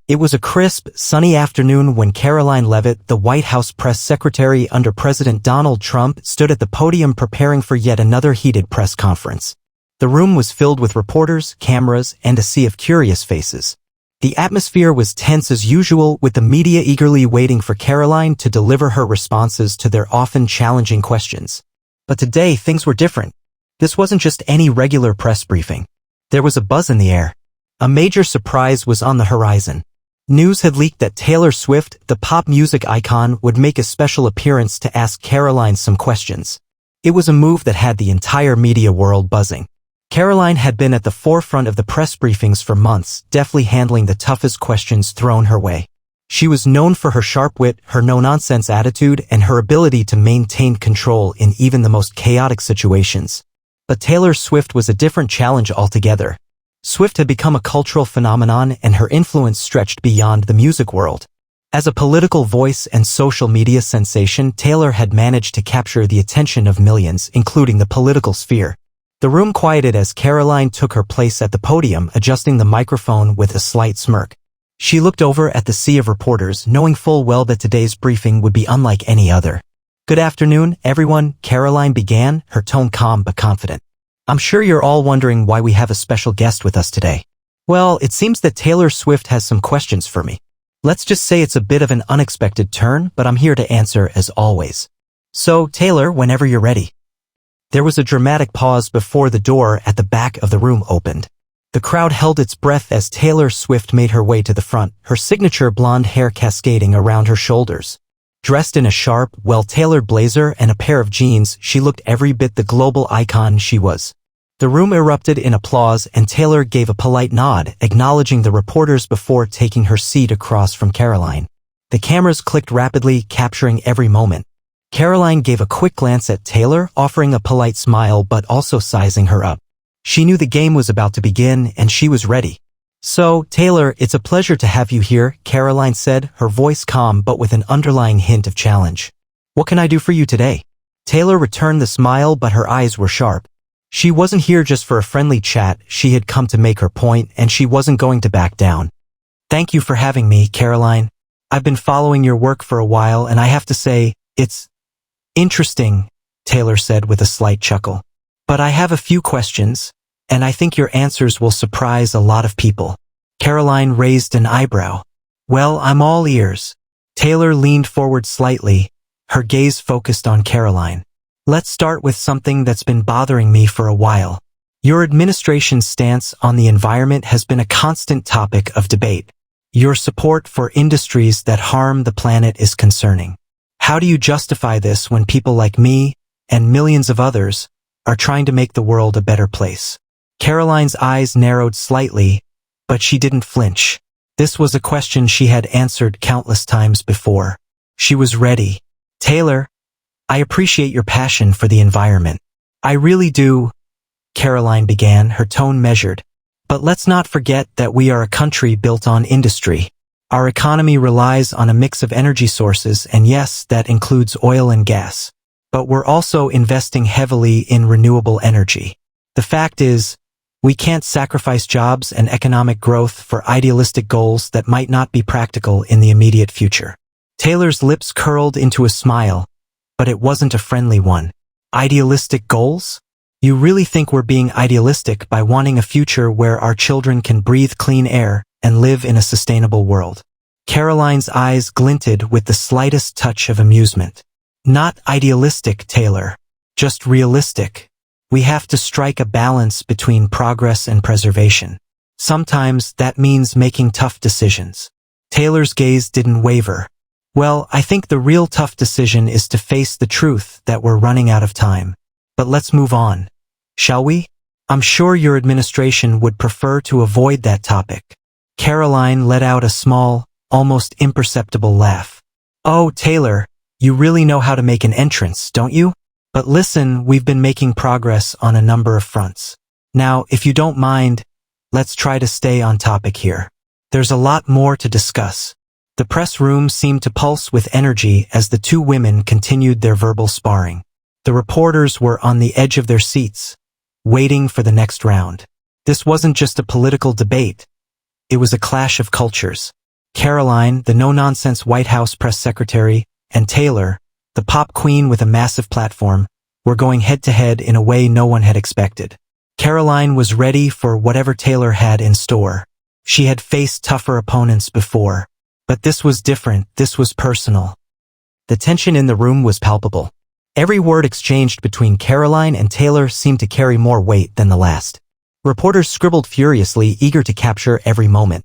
It was a crisp, sunny afternoon when Karoline Leavitt, the White House press secretary under President Donald Trump, stood at the podium preparing for yet another heated press conference. The room was filled with reporters, cameras, and a sea of curious faces. The atmosphere was tense as usual, with the media eagerly waiting for Karoline to deliver her responses to their often challenging questions. But today, things were different. This wasn't just any regular press briefing. There was a buzz in the air. A major surprise was on the horizon. News had leaked that Taylor Swift, the pop music icon, would make a special appearance to ask Karoline some questions. It was a move that had the entire media world buzzing. Karoline had been at the forefront of the press briefings for months, deftly handling the toughest questions thrown her way. She was known for her sharp wit, her no-nonsense attitude, and her ability to maintain control in even the most chaotic situations. But Taylor Swift was a different challenge altogether. Swift had become a cultural phenomenon, and her influence stretched beyond the music world. As a political voice and social media sensation, Taylor had managed to capture the attention of millions, including the political sphere. The room quieted as Karoline took her place at the podium, adjusting the microphone with a slight smirk. She looked over at the sea of reporters, knowing full well that today's briefing would be unlike any other. "Good afternoon, everyone," Karoline began, her tone calm but confident. "I'm sure you're all wondering why we have a special guest with us today. Well, it seems that Taylor Swift has some questions for me. Let's just say it's a bit of an unexpected turn, but I'm here to answer as always. So, Taylor, whenever you're ready." There was a dramatic pause before the door at the back of the room opened. The crowd held its breath as Taylor Swift made her way to the front, her signature blonde hair cascading around her shoulders. Dressed in a sharp, well-tailored blazer and a pair of jeans, she looked every bit the global icon she was. The room erupted in applause, and Taylor gave a polite nod, acknowledging the reporters before taking her seat across from Karoline. The cameras clicked rapidly, capturing every moment. Karoline gave a quick glance at Taylor, offering a polite smile but also sizing her up. She knew the game was about to begin, and she was ready. "So, Taylor, it's a pleasure to have you here," Karoline said, her voice calm but with an underlying hint of challenge. "What can I do for you today?" Taylor returned the smile, but her eyes were sharp. She wasn't here just for a friendly chat, she had come to make her point, and she wasn't going to back down. "Thank you for having me, Karoline. I've been following your work for a while, and I have to say, it's interesting," Taylor said with a slight chuckle. "But I have a few questions, and I think your answers will surprise a lot of people." Karoline raised an eyebrow. "Well, I'm all ears." Taylor leaned forward slightly, her gaze focused on Karoline. "Let's start with something that's been bothering me for a while. Your administration's stance on the environment has been a constant topic of debate. Your support for industries that harm the planet is concerning. How do you justify this when people like me, and millions of others, are trying to make the world a better place?" Karoline's eyes narrowed slightly, but she didn't flinch. This was a question she had answered countless times before. She was ready. "Taylor, I appreciate your passion for the environment. I really do," Karoline began, her tone measured. "But let's not forget that we are a country built on industry. Our economy relies on a mix of energy sources, and yes, that includes oil and gas. But we're also investing heavily in renewable energy. The fact is, we can't sacrifice jobs and economic growth for idealistic goals that might not be practical in the immediate future." Taylor's lips curled into a smile, but it wasn't a friendly one. "Idealistic goals? You really think we're being idealistic by wanting a future where our children can breathe clean air and live in a sustainable world?" Karoline's eyes glinted with the slightest touch of amusement. "Not idealistic, Taylor. Just realistic. We have to strike a balance between progress and preservation. Sometimes that means making tough decisions." Taylor's gaze didn't waver. "Well, I think the real tough decision is to face the truth that we're running out of time. But let's move on, shall we? I'm sure your administration would prefer to avoid that topic." Karoline let out a small, almost imperceptible laugh. "Oh, Taylor, you really know how to make an entrance, don't you? But listen, we've been making progress on a number of fronts. Now, if you don't mind, let's try to stay on topic here. There's a lot more to discuss." The press room seemed to pulse with energy as the two women continued their verbal sparring. The reporters were on the edge of their seats, waiting for the next round. This wasn't just a political debate. It was a clash of cultures. Karoline, the no-nonsense White House press secretary, and Taylor, the pop queen with a massive platform, were going head-to-head in a way no one had expected. Karoline was ready for whatever Taylor had in store. She had faced tougher opponents before. But this was different, this was personal. The tension in the room was palpable. Every word exchanged between Karoline and Taylor seemed to carry more weight than the last. Reporters scribbled furiously, eager to capture every moment.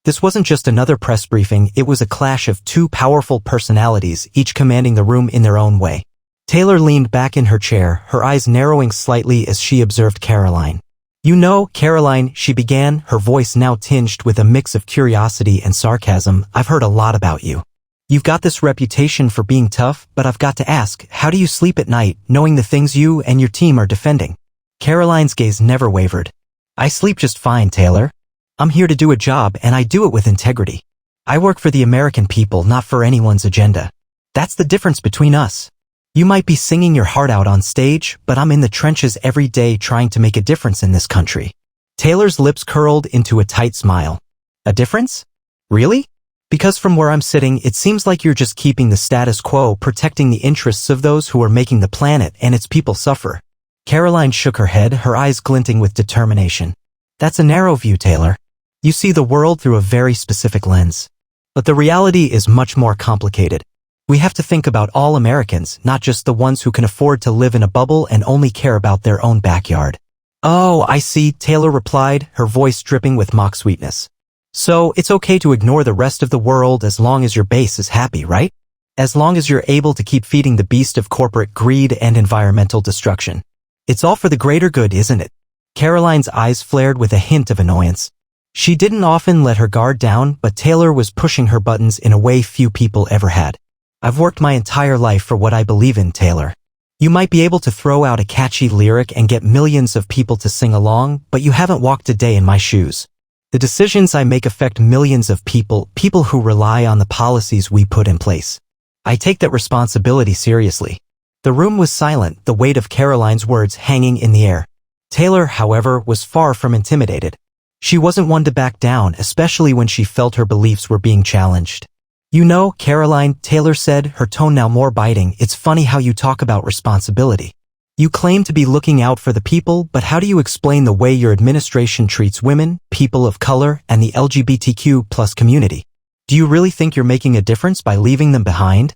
This wasn't just another press briefing, it was a clash of two powerful personalities, each commanding the room in their own way. Taylor leaned back in her chair, her eyes narrowing slightly as she observed Karoline. "You know, Karoline," she began, her voice now tinged with a mix of curiosity and sarcasm, "I've heard a lot about you. You've got this reputation for being tough, but I've got to ask, how do you sleep at night, knowing the things you and your team are defending?" Karoline's gaze never wavered. "I sleep just fine, Taylor. I'm here to do a job, and I do it with integrity. I work for the American people, not for anyone's agenda. That's the difference between us. You might be singing your heart out on stage, but I'm in the trenches every day trying to make a difference in this country." Taylor's lips curled into a tight smile. "A difference? Really? Because from where I'm sitting, it seems like you're just keeping the status quo, protecting the interests of those who are making the planet and its people suffer." Karoline shook her head, her eyes glinting with determination. "That's a narrow view, Taylor. You see the world through a very specific lens. But the reality is much more complicated. We have to think about all Americans, not just the ones who can afford to live in a bubble and only care about their own backyard." "Oh, I see," Taylor replied, her voice dripping with mock sweetness. "So it's okay to ignore the rest of the world as long as your base is happy, right? As long as you're able to keep feeding the beast of corporate greed and environmental destruction. It's all for the greater good, isn't it?" Karoline's eyes flared with a hint of annoyance. She didn't often let her guard down, but Taylor was pushing her buttons in a way few people ever had. "I've worked my entire life for what I believe in, Taylor. You might be able to throw out a catchy lyric and get millions of people to sing along, but you haven't walked a day in my shoes. The decisions I make affect millions of people who rely on the policies we put in place. I take that responsibility seriously." The room was silent, the weight of Karoline's words hanging in the air. Taylor, however, was far from intimidated. She wasn't one to back down, especially when she felt her beliefs were being challenged. "You know, Karoline," Taylor said, her tone now more biting, "it's funny how you talk about responsibility. You claim to be looking out for the people, but how do you explain the way your administration treats women, people of color, and the LGBTQ+ community? Do you really think you're making a difference by leaving them behind?"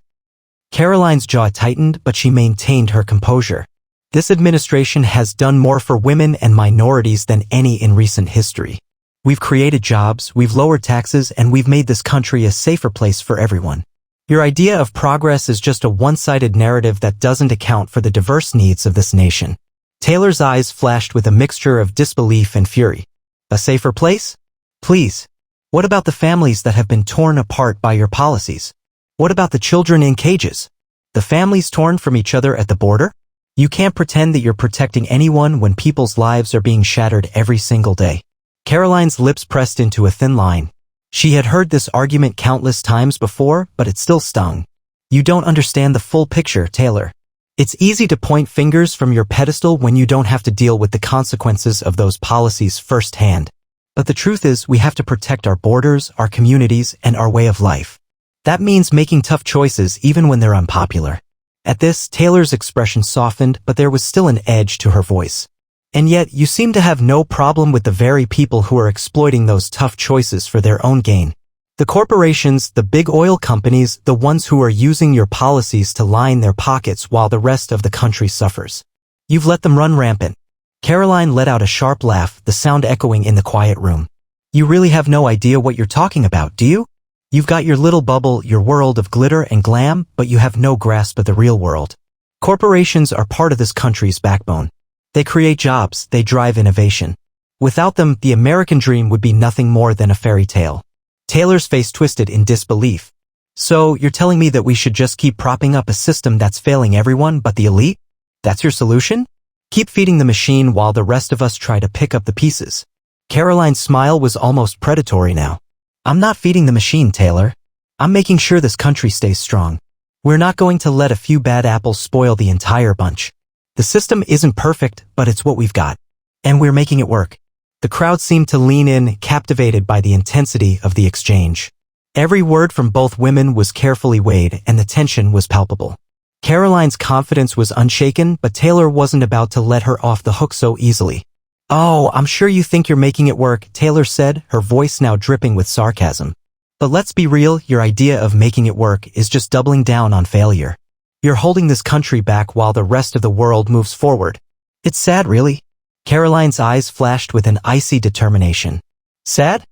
Karoline's jaw tightened, but she maintained her composure. "This administration has done more for women and minorities than any in recent history. We've created jobs, we've lowered taxes, and we've made this country a safer place for everyone. Your idea of progress is just a one-sided narrative that doesn't account for the diverse needs of this nation." Taylor's eyes flashed with a mixture of disbelief and fury. "A safer place? Please. What about the families that have been torn apart by your policies? What about the children in cages? The families torn from each other at the border? You can't pretend that you're protecting anyone when people's lives are being shattered every single day." Karoline's lips pressed into a thin line. She had heard this argument countless times before, but it still stung. "You don't understand the full picture, Taylor. It's easy to point fingers from your pedestal when you don't have to deal with the consequences of those policies firsthand. But the truth is, we have to protect our borders, our communities, and our way of life. That means making tough choices even when they're unpopular." At this, Taylor's expression softened, but there was still an edge to her voice. "And yet, you seem to have no problem with the very people who are exploiting those tough choices for their own gain. The corporations, the big oil companies, the ones who are using your policies to line their pockets while the rest of the country suffers. You've let them run rampant." Karoline let out a sharp laugh, the sound echoing in the quiet room. "You really have no idea what you're talking about, do you? You've got your little bubble, your world of glitter and glam, but you have no grasp of the real world. Corporations are part of this country's backbone. They create jobs, they drive innovation. Without them, the American dream would be nothing more than a fairy tale." Taylor's face twisted in disbelief. "So, you're telling me that we should just keep propping up a system that's failing everyone but the elite? That's your solution? Keep feeding the machine while the rest of us try to pick up the pieces?" Karoline's smile was almost predatory now. "I'm not feeding the machine, Taylor. I'm making sure this country stays strong. We're not going to let a few bad apples spoil the entire bunch. The system isn't perfect, but it's what we've got. And we're making it work." The crowd seemed to lean in, captivated by the intensity of the exchange. Every word from both women was carefully weighed, and the tension was palpable. Karoline's confidence was unshaken, but Taylor wasn't about to let her off the hook so easily. "Oh, I'm sure you think you're making it work," Taylor said, her voice now dripping with sarcasm. "But let's be real, your idea of making it work is just doubling down on failure. You're holding this country back while the rest of the world moves forward. It's sad, really." Karoline's eyes flashed with an icy determination. Sad?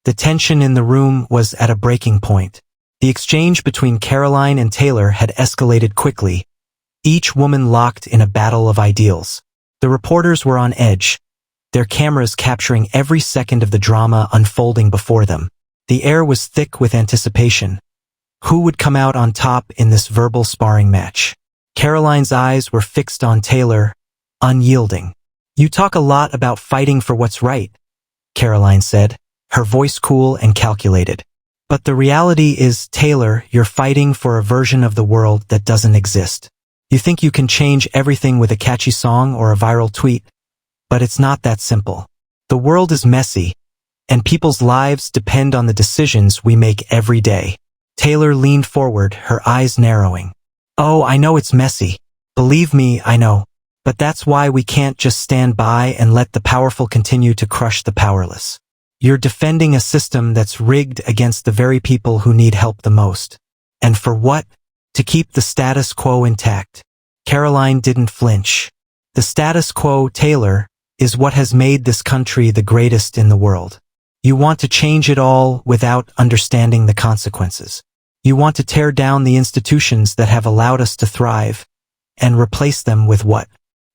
The tension in the room was at a breaking point. The exchange between Karoline and Taylor had escalated quickly, each woman locked in a battle of ideals. The reporters were on edge, their cameras capturing every second of the drama unfolding before them. The air was thick with anticipation. Who would come out on top in this verbal sparring match? Karoline's eyes were fixed on Taylor, unyielding. "You talk a lot about fighting for what's right," Karoline said, her voice cool and calculated. "But the reality is, Taylor, you're fighting for a version of the world that doesn't exist. You think you can change everything with a catchy song or a viral tweet? But it's not that simple. The world is messy, and people's lives depend on the decisions we make every day." Taylor leaned forward, her eyes narrowing. "Oh, I know it's messy. Believe me, I know. But that's why we can't just stand by and let the powerful continue to crush the powerless. You're defending a system that's rigged against the very people who need help the most. And for what? To keep the status quo intact." Karoline didn't flinch. "The status quo, Taylor, is what has made this country the greatest in the world. You want to change it all without understanding the consequences. You want to tear down the institutions that have allowed us to thrive and replace them with what?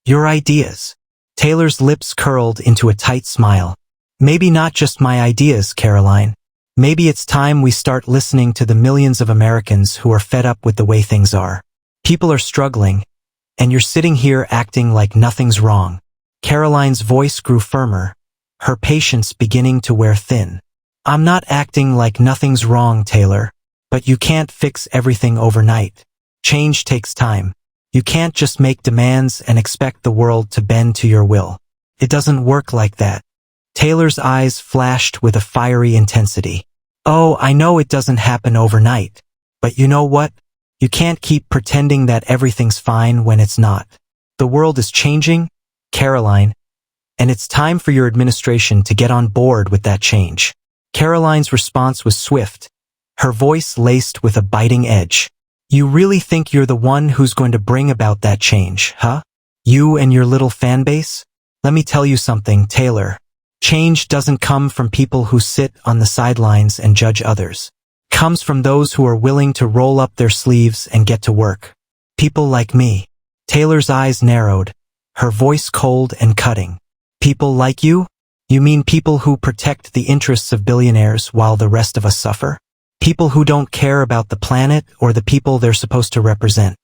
Your ideas." Taylor's lips curled into a tight smile. "Maybe not just my ideas, Karoline. Maybe it's time we start listening to the millions of Americans who are fed up with the way things are. People are struggling, and you're sitting here acting like nothing's wrong." Karoline's voice grew firmer, her patience beginning to wear thin. "I'm not acting like nothing's wrong, Taylor, but you can't fix everything overnight. Change takes time. You can't just make demands and expect the world to bend to your will. It doesn't work like that." Taylor's eyes flashed with a fiery intensity. "Oh, I know it doesn't happen overnight. But you know what? You can't keep pretending that everything's fine when it's not. The world is changing, Karoline, and it's time for your administration to get on board with that change." Karoline's response was swift, her voice laced with a biting edge. "You really think you're the one who's going to bring about that change, huh? You and your little fan base? Let me tell you something, Taylor. Change doesn't come from people who sit on the sidelines and judge others. It comes from those who are willing to roll up their sleeves and get to work. People like me." Taylor's eyes narrowed, her voice cold and cutting. "People like you? You mean people who protect the interests of billionaires while the rest of us suffer? People who don't care about the planet or the people they're supposed to represent?"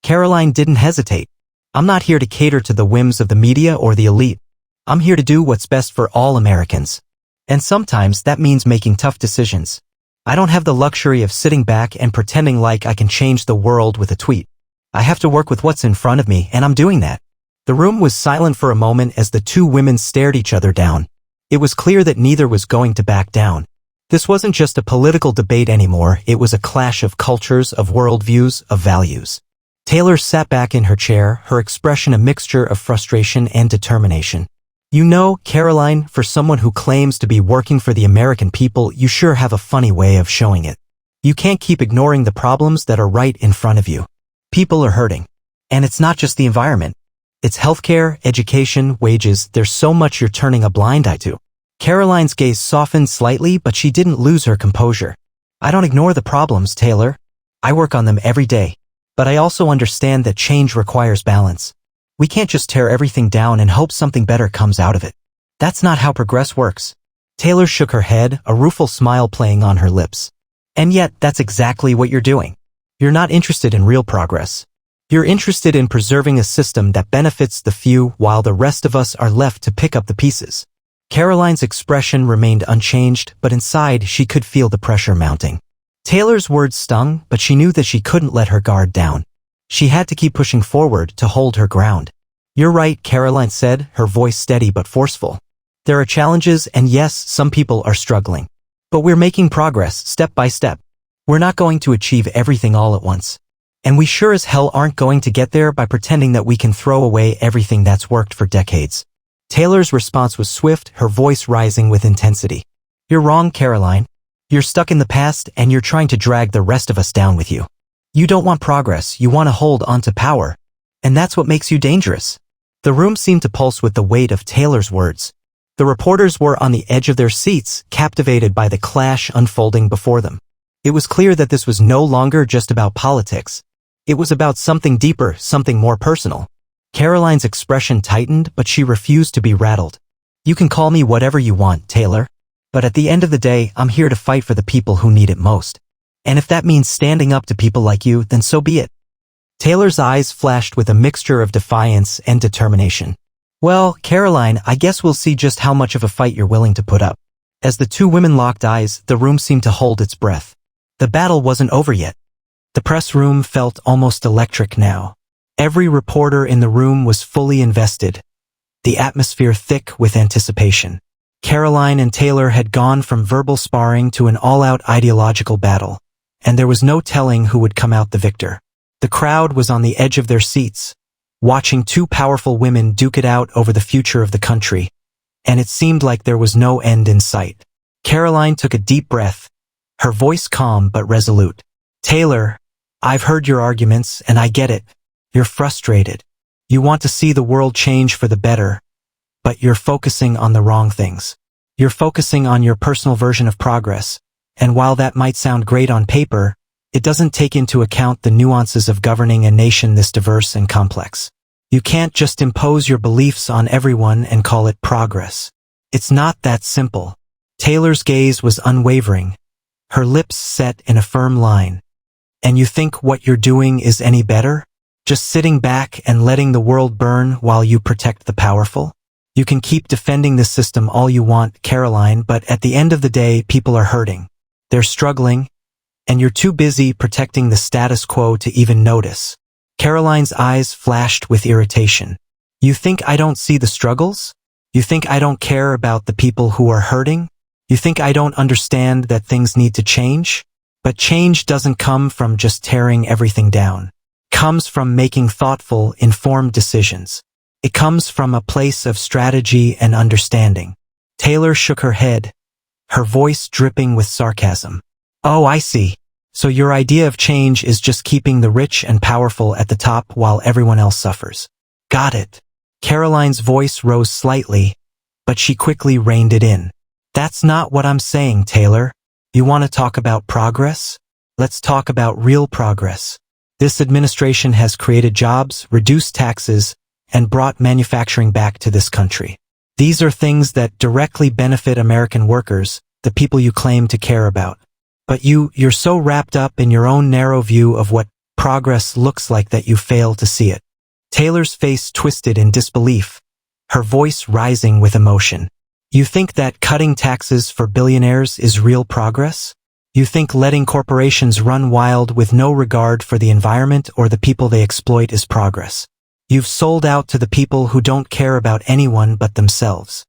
Karoline didn't hesitate. "I'm not here to cater to the whims of the media or the elite. I'm here to do what's best for all Americans. And sometimes that means making tough decisions. I don't have the luxury of sitting back and pretending like I can change the world with a tweet. I have to work with what's in front of me, and I'm doing that." The room was silent for a moment as the two women stared each other down. It was clear that neither was going to back down. This wasn't just a political debate anymore, it was a clash of cultures, of worldviews, of values. Taylor sat back in her chair, her expression a mixture of frustration and determination. "You know, Karoline, for someone who claims to be working for the American people, you sure have a funny way of showing it. You can't keep ignoring the problems that are right in front of you. People are hurting. And it's not just the environment. It's healthcare, education, wages. There's so much you're turning a blind eye to." Karoline's gaze softened slightly, but she didn't lose her composure. "I don't ignore the problems, Taylor. I work on them every day. But I also understand that change requires balance. We can't just tear everything down and hope something better comes out of it. That's not how progress works." Taylor shook her head, a rueful smile playing on her lips. "And yet, that's exactly what you're doing. You're not interested in real progress. You're interested in preserving a system that benefits the few while the rest of us are left to pick up the pieces." Karoline's expression remained unchanged, but inside she could feel the pressure mounting. Taylor's words stung, but she knew that she couldn't let her guard down. She had to keep pushing forward to hold her ground. "You're right," Karoline said, her voice steady but forceful. "There are challenges, and yes, some people are struggling. But we're making progress, step by step. We're not going to achieve everything all at once. And we sure as hell aren't going to get there by pretending that we can throw away everything that's worked for decades. Taylor's response was swift, her voice rising with intensity. You're wrong, Karoline. You're stuck in the past and you're trying to drag the rest of us down with you. You don't want progress, you want to hold on to power. And that's what makes you dangerous. The room seemed to pulse with the weight of Taylor's words. The reporters were on the edge of their seats, captivated by the clash unfolding before them. It was clear that this was no longer just about politics. It was about something deeper, something more personal. Karoline's expression tightened, but she refused to be rattled. You can call me whatever you want, Taylor. But at the end of the day, I'm here to fight for the people who need it most. And if that means standing up to people like you, then so be it. Taylor's eyes flashed with a mixture of defiance and determination. Well, Karoline, I guess we'll see just how much of a fight you're willing to put up. As the two women locked eyes, the room seemed to hold its breath. The battle wasn't over yet. The press room felt almost electric now. Every reporter in the room was fully invested, the atmosphere thick with anticipation. Karoline and Taylor had gone from verbal sparring to an all-out ideological battle, and there was no telling who would come out the victor. The crowd was on the edge of their seats, watching two powerful women duke it out over the future of the country, and it seemed like there was no end in sight. Karoline took a deep breath, her voice calm but resolute. Taylor, I've heard your arguments, and I get it. You're frustrated. You want to see the world change for the better, but you're focusing on the wrong things. You're focusing on your personal version of progress, and while that might sound great on paper, it doesn't take into account the nuances of governing a nation this diverse and complex. You can't just impose your beliefs on everyone and call it progress. It's not that simple. Taylor's gaze was unwavering, her lips set in a firm line. And you think what you're doing is any better? Just sitting back and letting the world burn while you protect the powerful? You can keep defending the system all you want, Karoline, but at the end of the day, people are hurting. They're struggling, and you're too busy protecting the status quo to even notice. Karoline's eyes flashed with irritation. You think I don't see the struggles? You think I don't care about the people who are hurting? You think I don't understand that things need to change? But change doesn't come from just tearing everything down. It comes from making thoughtful, informed decisions. It comes from a place of strategy and understanding. Taylor shook her head, her voice dripping with sarcasm. Oh, I see. So your idea of change is just keeping the rich and powerful at the top while everyone else suffers. Got it. Karoline's voice rose slightly, but she quickly reined it in. That's not what I'm saying, Taylor. You want to talk about progress? Let's talk about real progress. This administration has created jobs, reduced taxes, and brought manufacturing back to this country. These are things that directly benefit American workers, the people you claim to care about. But you're so wrapped up in your own narrow view of what progress looks like that you fail to see it. Taylor's face twisted in disbelief, her voice rising with emotion. You think that cutting taxes for billionaires is real progress? You think letting corporations run wild with no regard for the environment or the people they exploit is progress? You've sold out to the people who don't care about anyone but themselves.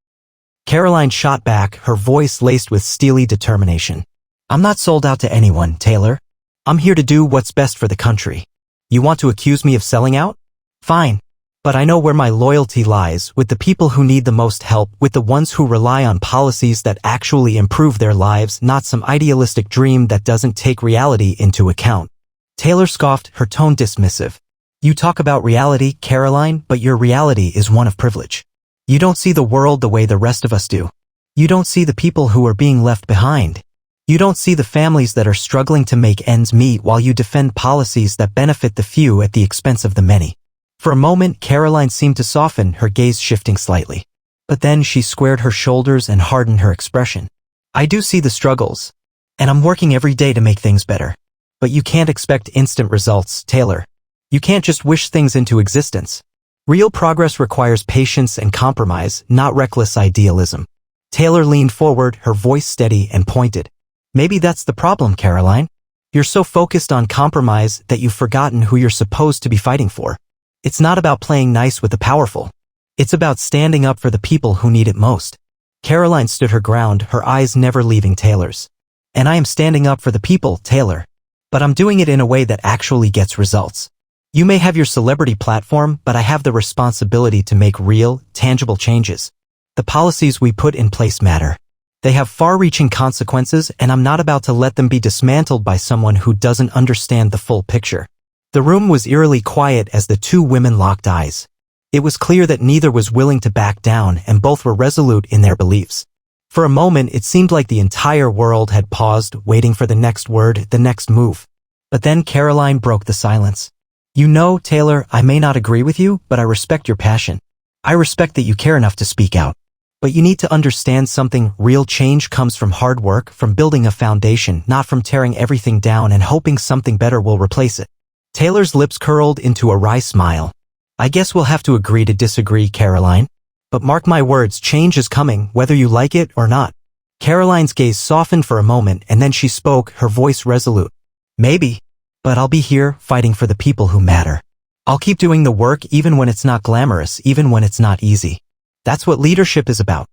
Karoline shot back, her voice laced with steely determination. I'm not sold out to anyone, Taylor. I'm here to do what's best for the country. You want to accuse me of selling out? Fine. But I know where my loyalty lies, with the people who need the most help, with the ones who rely on policies that actually improve their lives, not some idealistic dream that doesn't take reality into account. Taylor scoffed, her tone dismissive. You talk about reality, Karoline, but your reality is one of privilege. You don't see the world the way the rest of us do. You don't see the people who are being left behind. You don't see the families that are struggling to make ends meet while you defend policies that benefit the few at the expense of the many. For a moment, Karoline seemed to soften, her gaze shifting slightly. But then she squared her shoulders and hardened her expression. I do see the struggles, and I'm working every day to make things better. But you can't expect instant results, Taylor. You can't just wish things into existence. Real progress requires patience and compromise, not reckless idealism. Taylor leaned forward, her voice steady and pointed. Maybe that's the problem, Karoline. You're so focused on compromise that you've forgotten who you're supposed to be fighting for. It's not about playing nice with the powerful. It's about standing up for the people who need it most. Karoline stood her ground, her eyes never leaving Taylor's. And I am standing up for the people, Taylor. But I'm doing it in a way that actually gets results. You may have your celebrity platform, but I have the responsibility to make real, tangible changes. The policies we put in place matter. They have far-reaching consequences, and I'm not about to let them be dismantled by someone who doesn't understand the full picture. The room was eerily quiet as the two women locked eyes. It was clear that neither was willing to back down, and both were resolute in their beliefs. For a moment, it seemed like the entire world had paused, waiting for the next word, the next move. But then Karoline broke the silence. You know, Taylor, I may not agree with you, but I respect your passion. I respect that you care enough to speak out. But you need to understand something. Real change comes from hard work, from building a foundation, not from tearing everything down and hoping something better will replace it. Taylor's lips curled into a wry smile. I guess we'll have to agree to disagree, Karoline. But mark my words, change is coming, whether you like it or not. Karoline's gaze softened for a moment, and then she spoke, her voice resolute. Maybe. But I'll be here, fighting for the people who matter. I'll keep doing the work even when it's not glamorous, even when it's not easy. That's what leadership is about.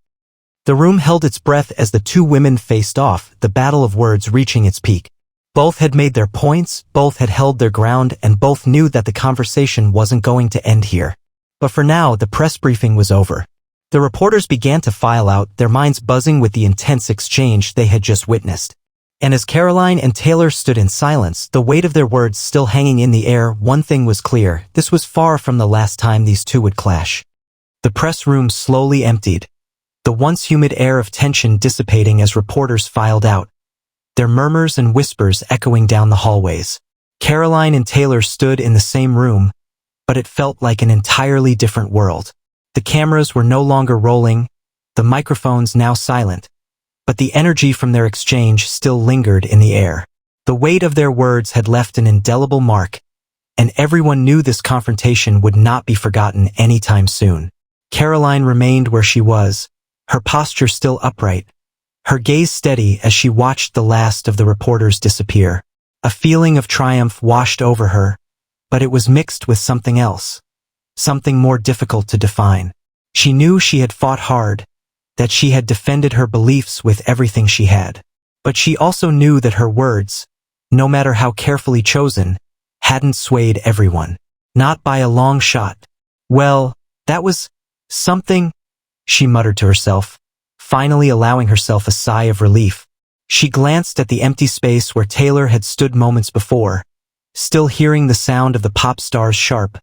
The room held its breath as the two women faced off, the battle of words reaching its peak. Both had made their points, both had held their ground, and both knew that the conversation wasn't going to end here. But for now, the press briefing was over. The reporters began to file out, their minds buzzing with the intense exchange they had just witnessed. And as Karoline and Taylor stood in silence, the weight of their words still hanging in the air, one thing was clear: this was far from the last time these two would clash. The press room slowly emptied, the once humid air of tension dissipating as reporters filed out, their murmurs and whispers echoing down the hallways. Karoline and Taylor stood in the same room, but it felt like an entirely different world. The cameras were no longer rolling, the microphones now silent, but the energy from their exchange still lingered in the air. The weight of their words had left an indelible mark, and everyone knew this confrontation would not be forgotten anytime soon. Karoline remained where she was, her posture still upright, her gaze steady as she watched the last of the reporters disappear. A feeling of triumph washed over her, but it was mixed with something else. Something more difficult to define. She knew she had fought hard, that she had defended her beliefs with everything she had. But she also knew that her words, no matter how carefully chosen, hadn't swayed everyone. Not by a long shot. Well, that was something, she muttered to herself, finally allowing herself a sigh of relief. She glanced at the empty space where Taylor had stood moments before, still hearing the sound of the pop star's sharp,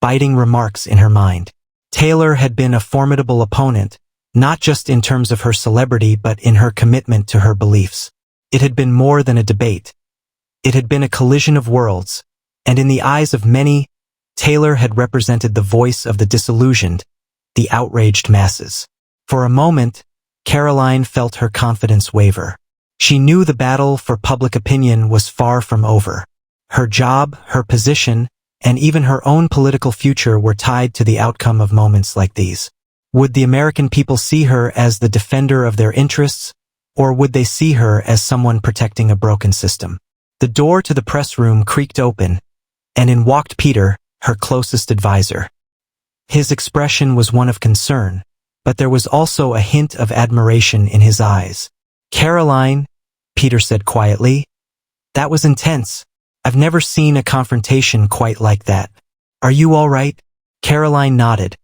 biting remarks in her mind. Taylor had been a formidable opponent, not just in terms of her celebrity but in her commitment to her beliefs. It had been more than a debate. It had been a collision of worlds, and in the eyes of many, Taylor had represented the voice of the disillusioned, the outraged masses. For a moment, Karoline felt her confidence waver. She knew the battle for public opinion was far from over. Her job, her position, and even her own political future were tied to the outcome of moments like these. Would the American people see her as the defender of their interests, or would they see her as someone protecting a broken system? The door to the press room creaked open, and in walked Peter, her closest advisor. His expression was one of concern, but there was also a hint of admiration in his eyes. Karoline, Peter said quietly, that was intense. I've never seen a confrontation quite like that. Are you all right? Karoline nodded,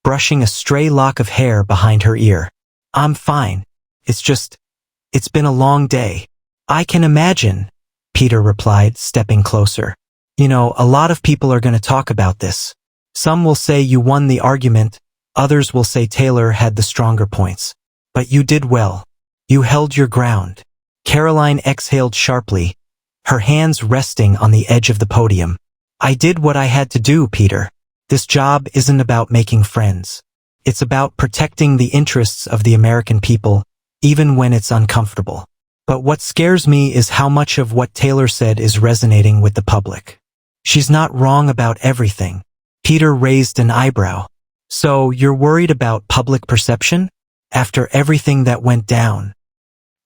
brushing a stray lock of hair behind her ear. I'm fine. It's been a long day. I can imagine, Peter replied, stepping closer. You know, a lot of people are going to talk about this. Some will say you won the argument, others will say Taylor had the stronger points. But you did well. You held your ground. Karoline exhaled sharply, her hands resting on the edge of the podium. I did what I had to do, Peter. This job isn't about making friends. It's about protecting the interests of the American people, even when it's uncomfortable. But what scares me is how much of what Taylor said is resonating with the public. She's not wrong about everything. Peter raised an eyebrow. So you're worried about public perception? After everything that went down?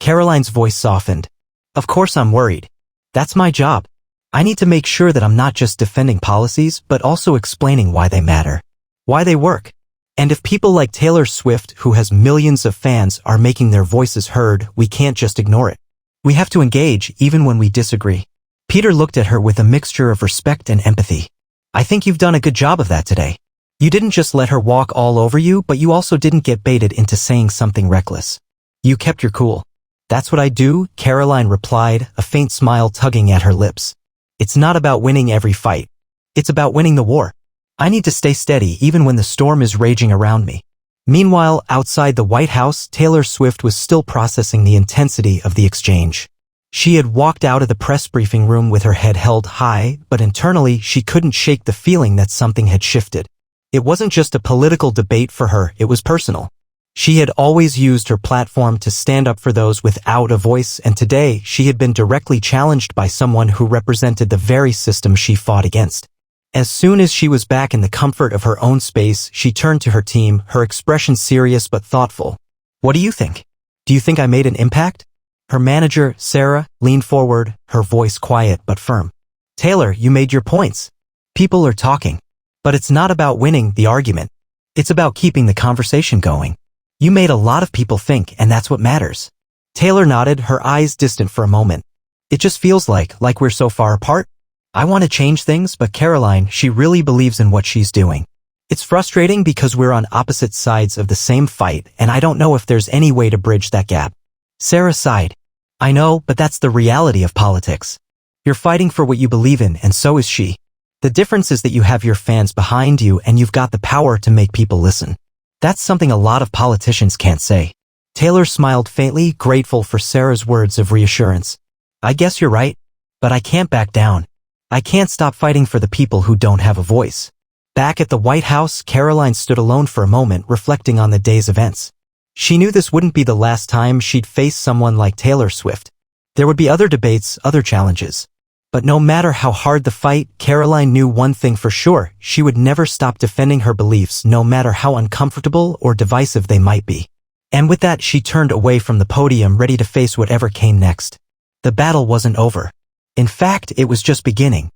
Karoline's voice softened. Of course I'm worried. That's my job. I need to make sure that I'm not just defending policies, but also explaining why they matter, why they work. And if people like Taylor Swift, who has millions of fans, are making their voices heard, we can't just ignore it. We have to engage even when we disagree. Peter looked at her with a mixture of respect and empathy. I think you've done a good job of that today. You didn't just let her walk all over you, but you also didn't get baited into saying something reckless. You kept your cool. That's what I do, Karoline replied, a faint smile tugging at her lips. It's not about winning every fight. It's about winning the war. I need to stay steady even when the storm is raging around me. Meanwhile, outside the White House, Taylor Swift was still processing the intensity of the exchange. She had walked out of the press briefing room with her head held high, but internally she couldn't shake the feeling that something had shifted. It wasn't just a political debate for her, it was personal. She had always used her platform to stand up for those without a voice, and today she had been directly challenged by someone who represented the very system she fought against. As soon as she was back in the comfort of her own space, she turned to her team, her expression serious but thoughtful. What do you think? Do you think I made an impact? Her manager, Sarah, leaned forward, her voice quiet but firm. Taylor, you made your points. People are talking. But it's not about winning the argument. It's about keeping the conversation going. You made a lot of people think, and that's what matters. Taylor nodded, her eyes distant for a moment. It just feels like we're so far apart. I want to change things, but Karoline, she really believes in what she's doing. It's frustrating because we're on opposite sides of the same fight, and I don't know if there's any way to bridge that gap. Sarah sighed. I know, but that's the reality of politics. You're fighting for what you believe in, and so is she. The difference is that you have your fans behind you and you've got the power to make people listen. That's something a lot of politicians can't say. Taylor smiled faintly, grateful for Sarah's words of reassurance. I guess you're right, but I can't back down. I can't stop fighting for the people who don't have a voice. Back at the White House, Karoline stood alone for a moment, reflecting on the day's events. She knew this wouldn't be the last time she'd face someone like Taylor Swift. There would be other debates, other challenges. But no matter how hard the fight, Karoline knew one thing for sure: she would never stop defending her beliefs, no matter how uncomfortable or divisive they might be. And with that, she turned away from the podium, ready to face whatever came next. The battle wasn't over. In fact, it was just beginning.